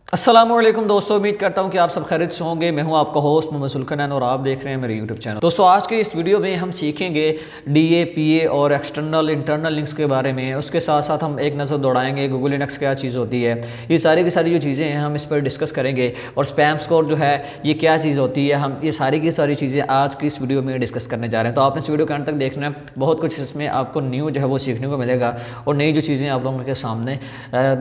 अस्सलामुअलैकुम दोस्तों, उम्मीद करता हूँ कि आप सब खैरियत से होंगे। मैं हूँ आपका होस्ट मोहम्मद सुल्कनैन और आप देख रहे हैं मेरे यूट्यूब चैनल। दोस्तों, आज के इस वीडियो में हम सीखेंगे डीए, पीए और एक्सटर्नल इंटरनल लिंक्स के बारे में। उसके साथ साथ हम एक नज़र दौड़ाएंगे गूगल इंडेक्स क्या चीज़ होती है। ये सारी की सारी जो चीज़ें हैं हम इस पर डिस्कस करेंगे। और स्पैम स्कोर जो है ये क्या चीज़ होती है, हम ये सारी की सारी चीज़ें आज की इस वीडियो में डिस्कस करने जा रहे हैं। तो आपने इस वीडियो के अंत तक देखना है, बहुत कुछ इसमें आपको न्यू जो है वो सीखने को मिलेगा और नई जो चीज़ें आप लोगों के सामने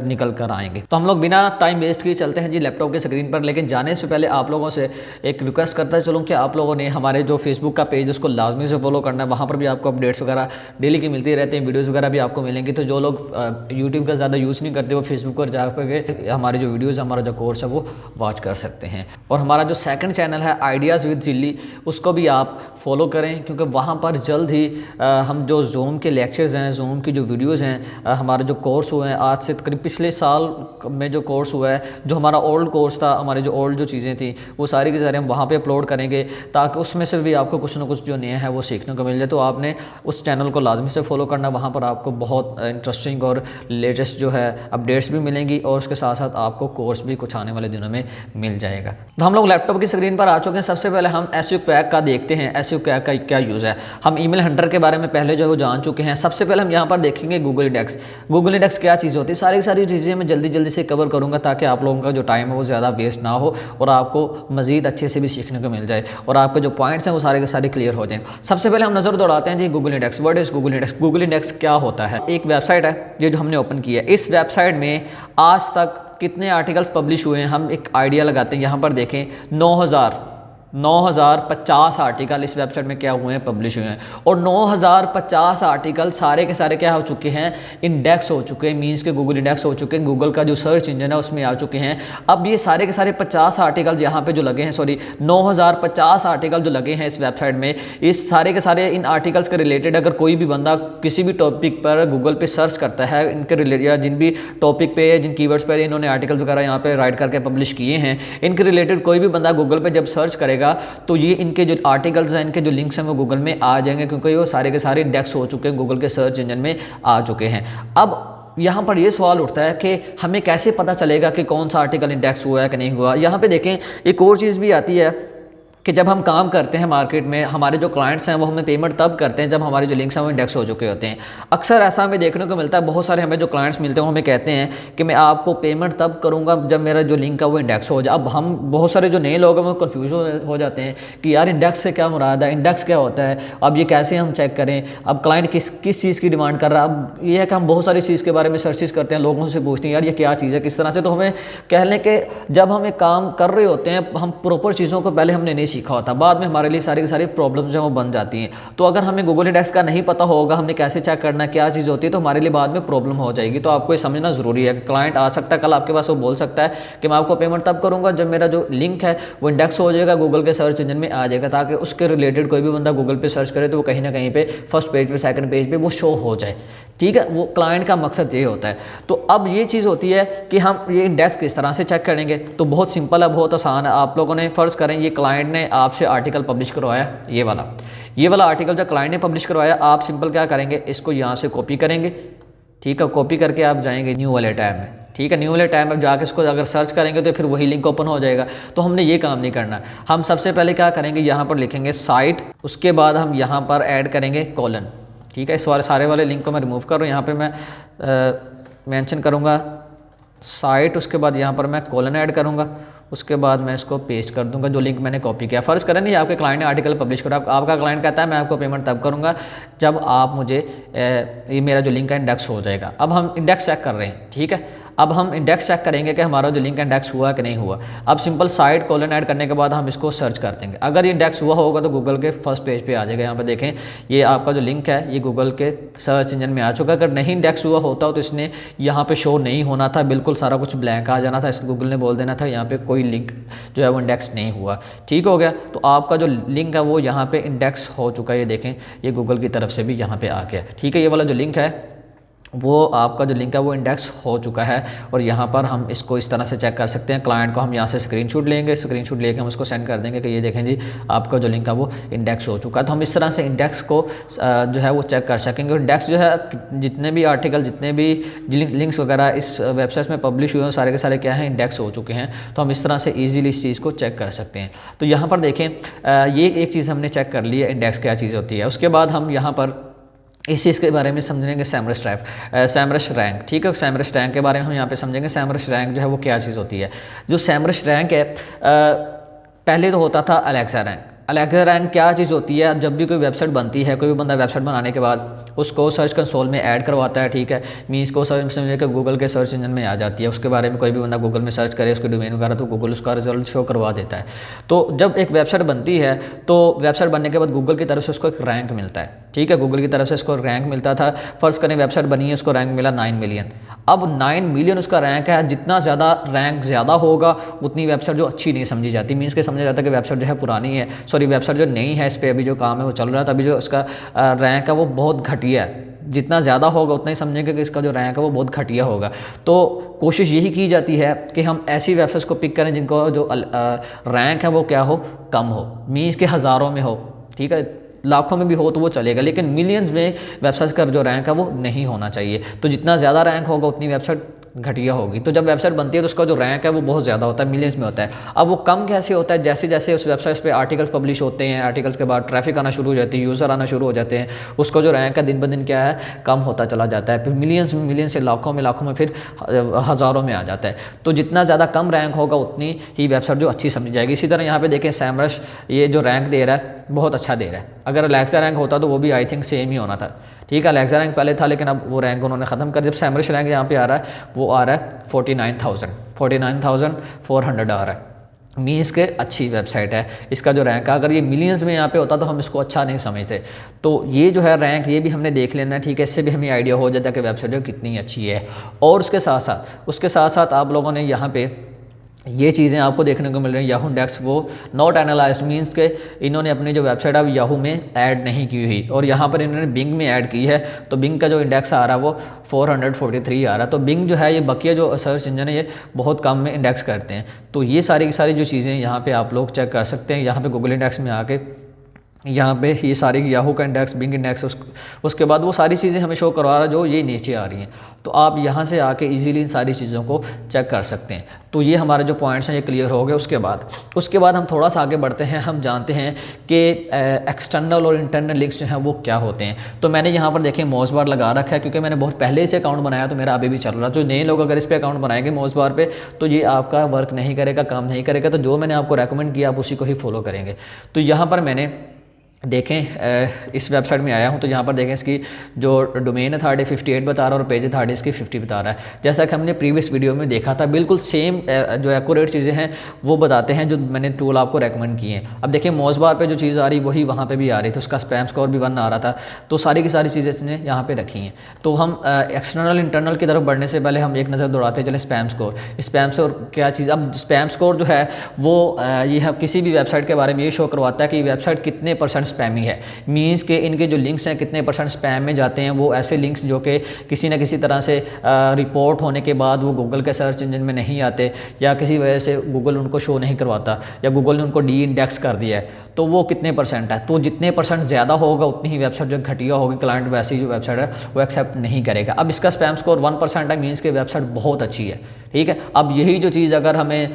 निकल कर आएंगे। तो हम लोग बिना टाइम वेस्ट किए चलते हैं जी लैपटॉप स्क्रीन पर। लेकिन जाने से पहले आप लोगों से एक रिक्वेस्ट करता चलूँ कि आप लोगों ने हमारे जो फेसबुक का पेज उसको लाजमी से फॉलो करना है। वहाँ पर भी आपको अपडेट्स वगैरह डेली की मिलती रहती हैं, वीडियोस वगैरह भी आपको मिलेंगी। तो जो लोग यूट्यूब का ज़्यादा यूज़ नहीं करते वो फेसबुक पर जाकर हमारे जो वीडियोज़ हमारा जो कोर्स है वो वॉच कर सकते हैं। और हमारा जो सेकंड चैनल है आइडियाज़ विद जिल्ली, उसको भी आप फॉलो करें क्योंकि वहाँ पर जल्द ही हम जो जूम के लेक्चर्स हैं, जूम की जो वीडियोज़ हैं, हमारे जो कोर्स हुए हैं आज से करीब पिछले साल में जो कोर्स हुआ है, जो हमारा ओल्ड कोर्स था, हमारे जो ओल्ड जो चीज़ें थी वो सारी की सारी हम वहाँ पे अपलोड करेंगे ताकि उसमें से भी आपको कुछ ना कुछ जो नया है वो सीखने को मिल जाए। तो आपने उस चैनल को लाजमी से फॉलो करना, वहाँ पर आपको बहुत इंटरेस्टिंग और लेटेस्ट जो है अपडेट्स भी मिलेंगी और उसके साथ साथ आपको कोर्स भी कुछ आने वाले दिनों में मिल जाएगा। तो हम लोग लैपटॉप की स्क्रीन पर आ चुके हैं। सबसे पहले हम एसईओ क्रैक का देखते हैं, एसईओ क्रैक का क्या यूज़ है। हम ईमेल हंटर के बारे में पहले जो है वो जान चुके हैं। सबसे पहले हम यहाँ पर देखेंगे गूगल इंडेक्स। गूगल इंडेक्स क्या चीज़ होती है, सारी सारी चीज़ें मैं जल्दी जल्दी से कवर करूँगा ताकि आप लोगों का जो टाइम है वो ज़्यादा वेस्ट ना हो और आपको मज़ीद अच्छे से भी सीखने को मिल जाए और आपके जो पॉइंट्स हैं वो सारे के सारे क्लियर हो जाएं। सबसे पहले हम नज़र दौड़ाते हैं जी Google index. What is Google index? Google index क्या होता है? एक वेबसाइट है ये जो हमने ओपन की है। इस वेबसाइट में आज तक कितने आर्टिकल्स पब्लिश हुए हैं हम एक आइडिया लगाते हैं। यहाँ पर देखें 9050 आर्टिकल इस वेबसाइट में क्या हुए हैं, पब्लिश हुए हैं। और 9050 आर्टिकल सारे के सारे क्या हो चुके हैं, इंडेक्स हो चुके हैं। मींस के गूगल इंडेक्स हो चुके हैं, गूगल का जो सर्च इंजन है उसमें आ चुके हैं। अब ये सारे के सारे 50 आर्टिकल यहाँ पे जो लगे हैं, 9050 आर्टिकल जो लगे हैं इस वेबसाइट में, इस सारे के सारे इन आर्टिकल्स के रिलेटेड अगर कोई भी बंदा किसी भी टॉपिक पर गूगल पे सर्च करता है, इनके रिलेटेड या जिन भी टॉपिक पे जिन कीवर्ड्स पर इन्होंने आर्टिकल्स वगैरह यहाँ पे राइट करके पब्लिश किए हैं, इनके रिलेटेड कोई भी बंदा गूगल पे जब सर्च करेगा तो ये इनके जो आर्टिकल्स हैं, इनके जो लिंक्स हैं वो गूगल में आ जाएंगे क्योंकि वो सारे के सारे इंडेक्स हो चुके हैं, गूगल के सर्च इंजन में आ चुके हैं। अब यहाँ पर ये सवाल उठता है कि हमें कैसे पता चलेगा कि कौन सा आर्टिकल इंडेक्स हुआ है कि नहीं हुआ। यहाँ पे देखें एक और चीज़ भी आती है कि जब हम काम करते हैं मार्केट में, हमारे जो क्लाइंट्स हैं वो हमें पेमेंट तब करते हैं जब हमारे जो लिंक्स हैं वो इंडेक्स हो चुके होते हैं। अक्सर ऐसा हमें देखने को मिलता है, बहुत सारे हमें जो क्लाइंट्स मिलते हैं वो हमें कहते हैं कि मैं आपको पेमेंट तब करूंगा जब मेरा जो लिंक है वो इंडेक्स हो जाए। अब हम बहुत सारे जो नए लोग हैं वो कन्फ्यूज हो जाते हैं कि यार इंडेक्स से क्या मुराद है, इंडेक्स क्या होता है, अब ये कैसे हम चेक करें, अब क्लाइंट किस चीज़ की डिमांड कर रहा है। अब ये है कि हम बहुत सारी चीज़ के बारे में सर्चेस करते हैं, लोगों से पूछते हैं यार ये क्या चीज़ है, किस तरह से। तो हमें कह लें कि जब हम एक काम कर रहे होते हैं हम प्रॉपर चीज़ों को पहले हमने नहीं सीखा होता, बाद में हमारे लिए सारी की सारी प्रॉब्लम्स जो वो बन जाती हैं। तो अगर हमें गूगल इंडेक्स का नहीं पता होगा, हमने कैसे चेक करना है, क्या चीज़ होती है, तो हमारे लिए बाद में प्रॉब्लम हो जाएगी। तो आपको ये समझना ज़रूरी है कि क्लाइंट आ सकता है कल आपके पास, वो बोल सकता है कि मैं आपको पेमेंट तब करूँगा जब मेरा जो लिंक है वो इंडेक्स हो जाएगा, गूगल के सर्च इंजन में आ जाएगा, ताकि उसके रिलेटेड कोई भी बंदा गूगल पर सर्च करे तो वो कहीं ना कहीं पर फर्स्ट पेज पर, सेकंड पेज पर वो शो हो जाए। ठीक है, वो क्लाइंट का मकसद ये होता है। तो अब ये चीज़ होती है कि हम ये इंडेक्स किस तरह से चेक करेंगे। तो बहुत सिंपल है, बहुत आसान है। आप लोगों ने फ़र्ज़ करें ये क्लाइंट ने आपसे आर्टिकल पब्लिश करवाया, ये वाला आर्टिकल जो क्लाइंट ने पब्लिश करवाया, आप सिंपल क्या करेंगे, इसको यहाँ से कॉपी करेंगे। ठीक है, कॉपी करके आप जाएंगे न्यू वाले टैब में। ठीक है, न्यू वाले टैब में जाके इसको अगर सर्च करेंगे तो फिर वही लिंक ओपन हो जाएगा। तो हमने ये काम नहीं करना। हम सबसे पहले क्या करेंगे, यहाँ पर लिखेंगे साइट, उसके बाद हम यहाँ पर ऐड करेंगे कॉलन। ठीक है, इस सारे वाले लिंक को मैं रिमूव कर रहा हूँ। यहाँ पे मैं मेंशन करूँगा साइट, उसके बाद यहाँ पर मैं कॉलन ऐड करूँगा, उसके बाद मैं इसको पेस्ट कर दूंगा जो लिंक मैंने कॉपी किया। फ़र्ज़ करें नहीं आपके क्लाइंट ने आर्टिकल पब्लिश करा, आपका क्लाइंट कहता है मैं आपको पेमेंट तब करूँगा जब आप मुझे ये मेरा जो लिंक है इंडेक्स हो जाएगा। अब हम इंडेक्स चेक कर रहे हैं। ठीक है, अब हम इंडेक्स चेक करेंगे कि हमारा जो लिंक इंडेक्स हुआ कि नहीं हुआ। अब सिंपल साइट कॉलन ऐड करने के बाद हम इसको सर्च कर देंगे। अगर ये इंडेक्स हुआ होगा तो गूगल के फर्स्ट पेज पे आ जाएगा। यहाँ पे देखें ये आपका जो लिंक है ये गूगल के सर्च इंजन में आ चुका है। अगर नहीं इंडेक्स हुआ होता तो इसने यहाँ पे शो नहीं होना था, बिल्कुल सारा कुछ ब्लैंक आ जाना था। इस गूगल ने बोल देना था यहाँ पे कोई लिंक जो है वो इंडेक्स नहीं हुआ। ठीक हो गया, तो आपका जो लिंक है वो यहाँ पे इंडेक्स हो चुका है। ये देखें ये गूगल की तरफ से भी यहाँ पे आ गया। ठीक है, ये वाला जो लिंक है वो आपका जो लिंक है वो इंडेक्स हो चुका है। और यहाँ पर हम इसको इस तरह से चेक कर सकते हैं। क्लाइंट को हम यहाँ से स्क्रीनशॉट लेंगे, स्क्रीनशॉट लेके हम उसको सेंड कर देंगे कि ये देखें जी आपका जो लिंक है वो इंडेक्स हो चुका है। तो हम इस तरह से इंडेक्स को जो है वो चेक कर सकेंगे। और इंडेक्स जो है जितने भी आर्टिकल, जितने भी लिंक्स वगैरह इस वेबसाइट में पब्लिश हुए हैं सारे के सारे क्या हैं, इंडेक्स हो चुके हैं। तो हम इस तरह से ईजिली इस चीज़ को चेक कर सकते हैं। तो यहाँ पर देखें ये एक चीज़ हमने चेक कर ली है, इंडेक्स क्या चीज़ होती है। उसके बाद हम यहाँ पर इस चीज़ के बारे में समझेंगे सैमरश रैंक। ठीक है, सैमरश रैंक के बारे में हम यहाँ पे समझेंगे। सैमरश रैंक जो है वो क्या चीज़ होती है। जो सैमरश रैंक है पहले तो होता था अलेक्सा रैंक। अलेक्सा रैंक क्या चीज़ होती है, जब भी कोई वेबसाइट बनती है, कोई भी बंदा वेबसाइट बनाने के बाद उसको सर्च कंसोल में ऐड करवाता है। ठीक है, मीन्स को समझिए कि गूगल के सर्च इंजन में आ जाती है। उसके बारे में कोई भी बंदा गूगल में सर्च करे उसके डोमेन वगैरह, तो गूगल उसका रिजल्ट शो करवा देता है। तो जब एक वेबसाइट बनती है तो वेबसाइट बनने के बाद गूगल की तरफ से उसको एक रैंक मिलता है। ठीक है, गूगल की तरफ से उसको रैंक मिलता था। फर्स्ट करें वेबसाइट बनी है, उसको रैंक मिला 9 मिलियन। अब 9 मिलियन उसका रैंक है। जितना ज़्यादा रैंक ज़्यादा होगा उतनी वेबसाइट जो अच्छी नहीं समझी जाती। मीन्स के समझा जाता है कि वेबसाइट जो है पुरानी है, सॉरी वेबसाइट जो नई है, इस पर अभी जो काम है वो चल रहा है, तभी जो उसका रैंक है वो बहुत घटिया है। जितना ज़्यादा होगा उतना ही समझेंगे कि इसका जो रैंक है वो बहुत घटिया होगा। तो कोशिश यही की जाती है कि हम ऐसी वेबसाइट्स को पिक करें जिनको जो रैंक है वो क्या हो, कम हो। मीन्स के हज़ारों में हो, ठीक है, लाखों में भी हो तो वो चलेगा, लेकिन मिलियंस में वेबसाइट का जो रैंक है वो नहीं होना चाहिए। तो जितना ज़्यादा रैंक होगा उतनी वेबसाइट घटिया होगी। तो जब वेबसाइट बनती है तो उसका जो रैंक है वो बहुत ज़्यादा होता है, मिलियंस में होता है। अब वो कम कैसे होता है, जैसे जैसे उस वेबसाइट पे आर्टिकल्स पब्लिश होते हैं, आर्टिकल्स के बाद ट्रैफिक आना शुरू हो जाती है, यूज़र आना शुरू हो जाते हैं, उसका जो रैंक है दिन ब दिन क्या है, कम होता चला जाता है। फिर मिलियंस में, मिलियन से लाखों में फिर हज़ारों में आ जाता है। तो जितना ज़्यादा कम रैंक होगा उतनी ही वेबसाइट जो अच्छी समझी जाएगी। इसी तरह यहाँ पे देखें सैमरश ये जो रैंक दे रहा है बहुत अच्छा दे रहा है। अगर अलेक्सा रैंक होता तो वो भी आई थिंक सेम ही होना था। ठीक है, अलेक्सा रैंक पहले था लेकिन अब वो रैंक उन्होंने ख़त्म कर दिया। जब सैमरश रैंक यहाँ पे आ रहा है वो आ रहा है 49,400 आ रहा है। मीन्स के अच्छी वेबसाइट है। इसका जो रैंक है अगर ये मिलियंस में यहाँ पे होता तो हम इसको अच्छा नहीं समझते। तो ये जो है रैंक ये भी हमने देख लेना है। ठीक है, इससे भी हमें आइडिया हो जाता है कि वेबसाइट जो कितनी अच्छी है। और उसके साथ साथ आप लोगों ने यहाँ पे ये चीज़ें आपको देखने को मिल रही हैं। याहू इंडेक्स वो नॉट एनालाइज्ड, मीन्स के इन्होंने अपनी जो वेबसाइट है याहू में ऐड नहीं की हुई, और यहाँ पर इन्होंने बिंग में ऐड की है। तो बिंग का जो इंडेक्स आ रहा है वो 443 आ रहा है। तो बिंग जो है ये बकिया जो सर्च इंजन है ये बहुत कम में इंडेक्स करते हैं। तो ये सारी की सारी जो चीज़ें यहाँ पर आप लोग चेक कर सकते हैं। यहाँ पर गूगल इंडेक्स में आके यहाँ पे ये सारी याहू का इंडेक्स, बिंग इंडेक्स, उसके बाद वो सारी चीज़ें हमें शो करवा रहा है जो ये नीचे आ रही हैं। तो आप यहाँ से आके इजीली इन सारी चीज़ों को चेक कर सकते हैं। तो ये हमारे जो पॉइंट्स हैं ये क्लियर हो गए। उसके बाद हम थोड़ा सा आगे बढ़ते हैं। हम जानते हैं कि एक्सटर्नल और इंटरनल लिंक्स जो हैं वो क्या होते हैं। तो मैंने यहाँ पर देखें मौज बार लगा रखा है क्योंकि मैंने बहुत पहले से अकाउंट बनाया तो मेरा अभी भी चल रहा है। जो नए लोग अगर इस पर अकाउंट बनाएंगे मौज बार पे तो ये आपका वर्क नहीं करेगा, काम नहीं करेगा। तो जो मैंने आपको रेकमेंड किया आप उसी को ही फॉलो करेंगे। तो यहाँ पर मैंने देखें इस वेबसाइट में आया हूँ तो यहाँ पर देखें इसकी जो डोमेन अथॉरिटी 58 बता रहा है और पेज अथॉरिटी इसकी 50 बता रहा है। जैसा कि हमने प्रीवियस वीडियो में देखा था बिल्कुल सेम जो एक्यूरेट चीज़ें हैं वो बताते हैं जो मैंने टूल आपको रेकमेंड किए हैं। अब देखिए मौज बार पे जो चीज़ आ रही वही वहाँ पे भी आ रही थी, उसका स्पैम स्कोर भी 1 आ रहा था। तो सारी की सारी चीज़ें इसने यहाँ पर रखी हैं। तो हम एक्सटर्नल इंटरनल की तरफ बढ़ने से पहले हम एक नज़र दौड़ाते चले स्पैम स्कोर। स्पैम स्कोर क्या चीज़, अब स्पैम स्कोर जो है वो ये किसी भी वेबसाइट के बारे में ये शो करवाता है कि वेबसाइट कितने % स्पैमी है। मीन्स के इनके जो लिंक्स हैं कितने % स्पैम में जाते हैं। वो ऐसे लिंक्स जो कि किसी न किसी तरह से रिपोर्ट होने के बाद वो गूगल के सर्च इंजन में नहीं आते या किसी वजह से गूगल उनको शो नहीं करवाता या गूगल ने उनको डी इंडेक्स कर दिया है। तो वो कितने % है, तो जितने % ज़्यादा होगा उतनी ही वेबसाइट जो घटिया होगी, क्लाइंट वैसी जो वेबसाइट है वो एक्सेप्ट नहीं करेगा। अब इसका स्पैम स्कोर 1% है, मीन्स के वेबसाइट बहुत अच्छी है। ठीक है, अब यही जो चीज़ अगर हमें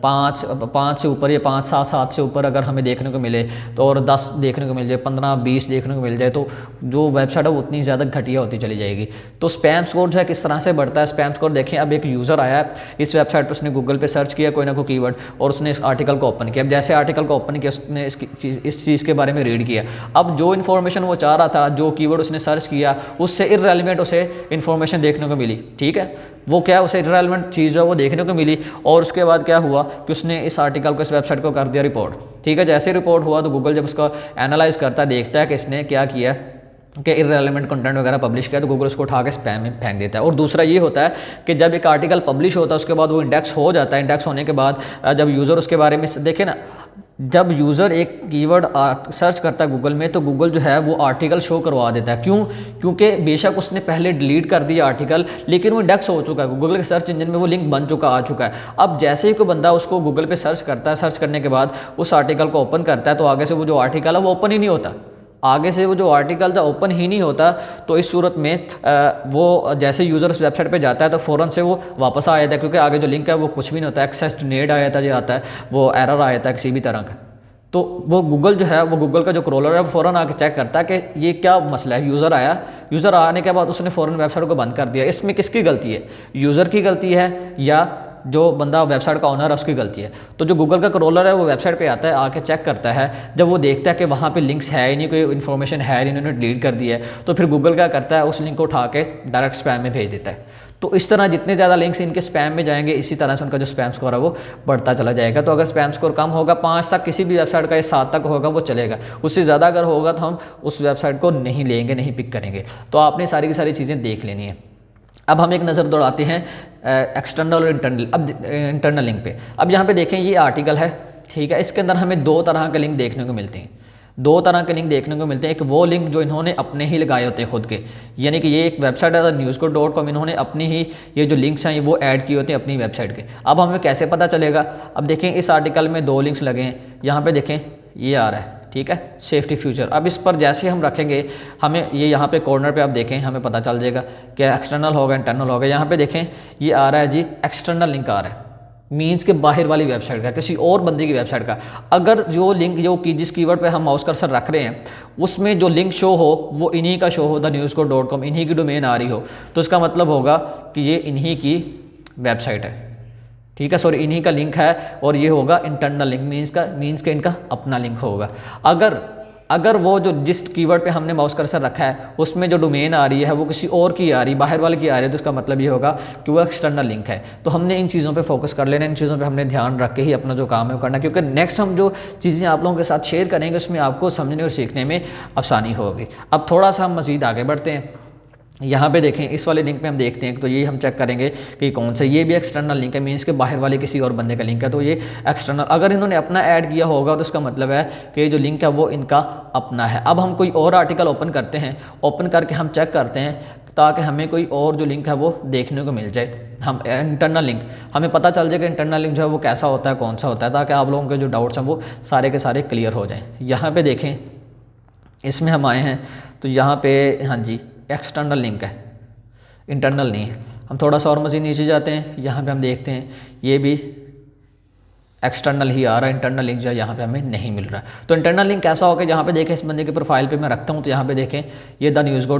5 से ऊपर या 5, 7 से ऊपर अगर हमें देखने को मिले तो और 10 देखने को मिल जाए, 15, 20 देखने को मिल जाए तो जो वेबसाइट है वो उतनी ज़्यादा घटिया होती चली जाएगी। तो स्पैम स्कोर जो है किस तरह से बढ़ता है। स्पैम स्कोर देखें, अब एक यूज़र आया है इस वेबसाइट पर, उसने गूगल पे सर्च किया कोई ना कोई कीवर्ड और उसने इस आर्टिकल को ओपन किया। अब जैसे आर्टिकल को ओपन किया उसने इस चीज़ के बारे में रीड किया। अब जो इन्फॉर्मेशन वो चाह रहा था, जो कीवर्ड उसने सर्च किया उससे इररेलेवेंट उसे इन्फॉर्मेशन देखने को मिली। ठीक है, वो क्या उसे इररेलेवेंट चीज़ है वो देखने को मिली और उसके बाद क्या हुआ कि उसने इस आर्टिकल को, इस वेबसाइट को कर दिया रिपोर्ट। ठीक है, जैसे रिपोर्ट हुआ तो गूगल जब उसका एनालाइज करता है देखता है कि इसने क्या किया, कि इररेलेवेंट कंटेंट वगैरह पब्लिश किया तो गूगल उसको उठा के स्पैम में फेंक देता है। और दूसरा ये होता है कि जब एक आर्टिकल पब्लिश होता है उसके बाद वो इंडेक्स हो जाता है, इंडेक्स होने के बाद जब यूज़र उसके बारे में देखे ना, जब यूज़र एक कीवर्ड सर्च करता है गूगल में तो गूगल जो है वो आर्टिकल शो करवा देता है। क्यों? क्योंकि बेशक उसने पहले डिलीट कर दिया आर्टिकल, लेकिन वो इंडेक्स हो चुका है, गूगल के सर्च इंजन में वो लिंक बन चुका आ चुका है। अब जैसे ही कोई बंदा उसको गूगल पे सर्च करता है, सर्च करने के बाद उस आर्टिकल को ओपन करता है तो आगे से वो जो आर्टिकल है वो ओपन ही नहीं होता, आगे से वो जो आर्टिकल था ओपन ही नहीं होता। तो इस सूरत में वो जैसे यूज़र उस वेबसाइट पे जाता है तो फ़ौरन से वो वापस आ जाता है, क्योंकि आगे जो लिंक है वो कुछ भी नहीं होता, एक्सेस डिनेड आ जाता है, जो आता है वो एरर आ जाता है किसी भी तरह का। तो वो गूगल जो है वो गूगल का जो क्रोलर है वो फ़ौरन आके चेक करता है कि ये क्या मसला है। यूज़र आया, यूज़र आने के बाद उसने फ़ौरन वेबसाइट को बंद कर दिया। इसमें किसकी गलती है? यूज़र की गलती है या जो बंदा वेबसाइट का ओनर है उसकी गलती है? तो जो गूगल का क्रोलर है वो वेबसाइट पे आता है, आके चेक करता है, जब वो देखता है कि वहाँ पे लिंक्स है ही नहीं, कोई इन्फॉर्मेशन है नहीं, इन्होंने डिलीट कर दिया है, तो फिर गूगल क्या करता है, उस लिंक को उठा के डायरेक्ट स्पैम में भेज देता है। तो इस तरह जितने ज़्यादा लिंक्स इनके स्पैम में जाएंगे इसी तरह से उनका जो स्पैम स्कोर है वो बढ़ता चला जाएगा। तो अगर स्पैम स्कोर कम होगा 5 तक किसी भी वेबसाइट का, या 7 तक होगा वो चलेगा, उससे ज़्यादा अगर होगा तो हम उस वेबसाइट को नहीं लेंगे, नहीं पिक करेंगे। तो आपने सारी की सारी चीज़ें देख लेनी है। अब हम एक नज़र दौड़ाते हैं एक्सटर्नल और इंटरनल। अब इंटरनल लिंक पे, अब यहाँ पे देखें ये आर्टिकल है, ठीक है, इसके अंदर हमें 2 तरह के लिंक देखने को मिलते हैं, 2 तरह के लिंक देखने को मिलते हैं। एक वो लिंक जो इन्होंने अपने ही लगाए होते हैं खुद के, यानी कि ये एक वेबसाइट है newsco.com, इन्होंने अपनी ही ये जो लिंक्स हैं वो ऐड किए होते हैं अपनी वेबसाइट के। अब हमें कैसे पता चलेगा? अब देखें इस आर्टिकल में 2 लिंक्स लगे हैं, यहाँ पे देखें ये आ रहा है, ठीक है, सेफ्टी फ्यूचर। अब इस पर जैसे हम रखेंगे हमें ये यहाँ पे कॉर्नर पे आप देखें हमें पता चल जाएगा कि एक्सटर्नल होगा इंटरनल होगा। यहाँ पे देखें ये आ रहा है जी एक्सटर्नल लिंक आ रहा है, मीन्स के बाहर वाली वेबसाइट का, किसी और बंदे की वेबसाइट का। अगर जो लिंक जो की जिस कीवर्ड पे हम माउस कर्सर रख रहे हैं उसमें जो लिंक शो हो वो इन्हीं का शो हो, newsco.com, इन्हीं की डोमेन आ रही हो, तो इसका मतलब होगा कि ये इन्हीं की वेबसाइट है, ठीक है, सॉरी इन्हीं का लिंक है, और ये होगा इंटरनल लिंक, मीन्स का इनका अपना लिंक होगा। अगर वो जो जिस कीवर्ड पे हमने माउस कर्सर रखा है उसमें जो डोमेन आ रही है वो किसी और की आ रही, बाहर वाले की आ रही है, तो उसका मतलब ये होगा कि वो एक्सटर्नल लिंक है। तो हमने इन चीज़ों पे फोकस कर लेना, इन चीज़ों पे हमने ध्यान रख के ही अपना जो काम है वो करना, क्योंकि नेक्स्ट हम जो चीज़ें आप लोगों के साथ शेयर करेंगे उसमें आपको समझने और सीखने में आसानी होगी। अब थोड़ा सा हम मज़ीद आगे बढ़ते हैं। यहाँ पे देखें इस वाले लिंक पे हम देखते हैं तो ये हम चेक करेंगे कि कौन सा, ये भी एक्सटर्नल लिंक है, मीन्स के बाहर वाले किसी और बंदे का लिंक है, तो ये एक्सटर्नल। अगर इन्होंने अपना ऐड किया होगा तो उसका मतलब है कि ये जो लिंक है वो इनका अपना है। अब हम कोई और आर्टिकल ओपन करते हैं, ओपन करके हम चेक करते हैं ताकि हमें कोई और जो लिंक है वो देखने को मिल जाए, हम इंटरनल लिंक हमें पता चल जाए कि इंटरनल लिंक जो है वो कैसा होता है, कौन सा होता है, ताकि आप लोगों के जो डाउट्स हैं वो सारे के सारे क्लियर हो जाएँ। यहाँ पर देखें इसमें हम आए हैं तो यहाँ पे हाँ जी एक्सटर्नल लिंक है, इंटरनल नहीं है। हम थोड़ा सा और मज़ीद नीचे जाते हैं, यहाँ पे हम देखते हैं ये भी एक्सटर्नल ही आ रहा है, इंटरनल लिंक जो है यहाँ पे हमें नहीं मिल रहा। तो इंटरनल लिंक कैसा होगा, यहाँ पे देखें इस बंदे के प्रोफाइल पे मैं रखता हूँ तो यहाँ पे देखें ये newsco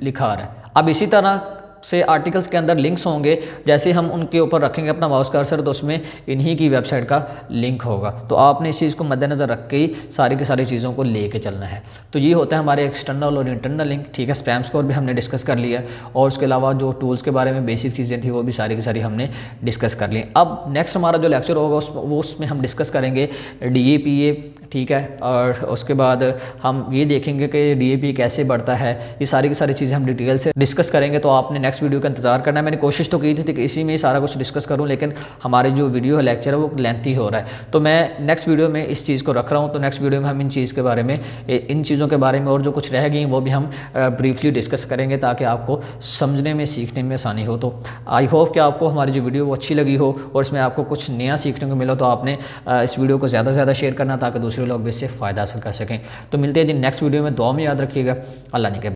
लिखा आ रहा है। अब इसी तरह से आर्टिकल्स के अंदर लिंक्स होंगे, जैसे हम उनके ऊपर रखेंगे अपना माउस कर्सर तो उसमें इन्हीं की वेबसाइट का लिंक होगा। तो आपने इस चीज़ को मद्देनज़र रख के ही सारी की सारी चीज़ों को लेके चलना है। तो ये होता है हमारे एक्सटर्नल और इंटरनल लिंक, ठीक है। स्पैम स्कोर भी हमने डिस्कस कर लिया, और उसके अलावा जो टूल्स के बारे में बेसिक चीज़ें थी वो भी सारी की सारी हमने डिस्कस कर ली। अब नेक्स्ट हमारा जो लेक्चर होगा उसमें हम डिस्कस करेंगे DAPA, ठीक है, और उसके बाद हम ये देखेंगे कि DAPA कैसे बढ़ता है, ये सारी की सारी चीज़ें हम डिटेल से डिस्कस करेंगे। तो आपने नेक्स्ट वीडियो का इंतजार करना है। मैंने कोशिश तो की थी कि इसी में ही सारा कुछ डिस्कस करूं, लेकिन हमारी जो वीडियो है लेक्चर है वो लेंथी हो रहा है, तो मैं नेक्स्ट वीडियो में इस चीज़ को रख रहा हूं। तो नेक्स्ट वीडियो में हम इन चीज़ों के बारे में और जो कुछ रह गई वो भी हम ब्रीफली डिस्कस करेंगे, ताकि आपको समझने में सीखने में आसानी हो। तो आई होप कि आपको हमारी जो वीडियो वो अच्छी लगी हो और इसमें आपको कुछ नया सीखने को मिला। तो आपने इस वीडियो को ज़्यादा से ज़्यादा शेयर करना ताकि दूसरे लोग भी इससे फ़ायदा हासिल कर सकें। तो मिलते हैं जी नेक्स्ट वीडियो में, दुआ में याद रखिएगा। अल्लाह ने के